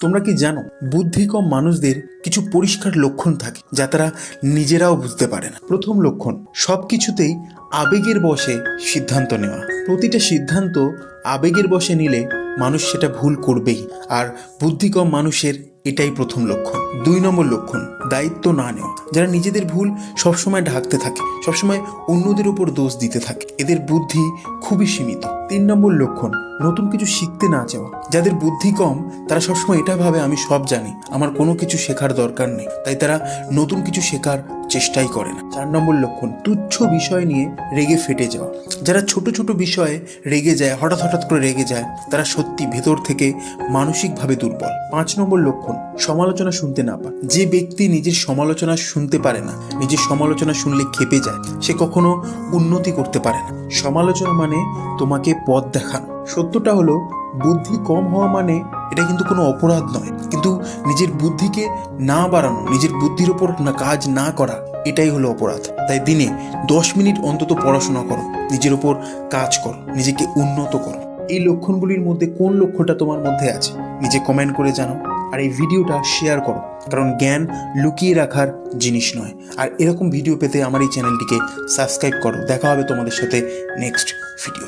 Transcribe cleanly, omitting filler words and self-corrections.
তোমরা কি জানো, বুদ্ধি কম মানুষদের কিছু পরিষ্কার লক্ষণ থাকে যা তারা নিজেরাও বুঝতে পারে না। প্রথম লক্ষণ, সব কিছুতেই আবেগের বশে সিদ্ধান্ত নেওয়া। প্রতিটা সিদ্ধান্ত আবেগের বশে নিলে মানুষ সেটা ভুল করবেই, আর বুদ্ধি কম মানুষের এটাই প্রথম লক্ষণ। 2 নম্বর লক্ষণ, দায়িত্ব না নেওয়া। যারা নিজেদের ভুল সবসময় ঢাকতে থাকে, সবসময় অন্যদের উপর দোষ দিতে থাকে, এদের বুদ্ধি খুবই সীমিত। 3 নম্বর লক্ষণ, নতুন কিছু শিখতে না চাওয়া। যাদের বুদ্ধি কম তারা সবসময় এটা ভাবে আমি সব জানি, আমার কোনো কিছু শেখার দরকার নেই, তাই তারা নতুন কিছু শেখার চেষ্টাই করে না। 4 নম্বর লক্ষণ, তুচ্ছ বিষয় নিয়ে রেগে ফেটে যাওয়া। যারা ছোট ছোট বিষয়ে রেগে যায়, হঠাৎ করে রেগে যায়, তারা সত্যি ভেতর থেকে মানসিকভাবে দুর্বল। 5 নম্বর লক্ষণ, সমালোচনা শুনতে না পারে। যে ব্যক্তি নিজের সমালোচনা শুনতে পারে না, নিজের সমালোচনা শুনলে ক্ষেপে যায়, সে কখনো উন্নতি করতে পারে না। সমালোচনা মানে তোমাকে পথ দেখানো। সত্যটা হলো, বুদ্ধি কম হওয়া মানে এটা কিন্তু কোনো অপরাধ নয়, কিন্তু নিজের বুদ্ধিকে না বাড়ানো, নিজের বুদ্ধির ওপর কাজ না করা, এটাই হলো অপরাধ। তাই দিনে 10 মিনিট অন্তত পড়াশোনা করো, নিজের ওপর কাজ করো, নিজেকে উন্নত করো। এই লক্ষণগুলির মধ্যে কোন লক্ষ্যটা তোমার মধ্যে আছে নিজে কমেন্ট করে জানাও, আর এই ভিডিওটা শেয়ার করো, কারণ জ্ঞান লুকিয়ে রাখার জিনিস নয়। আর এরকম ভিডিও পেতে আমার এই চ্যানেলটিকে সাবস্ক্রাইব করো। দেখা হবে তোমাদের সাথে নেক্সট ভিডিও।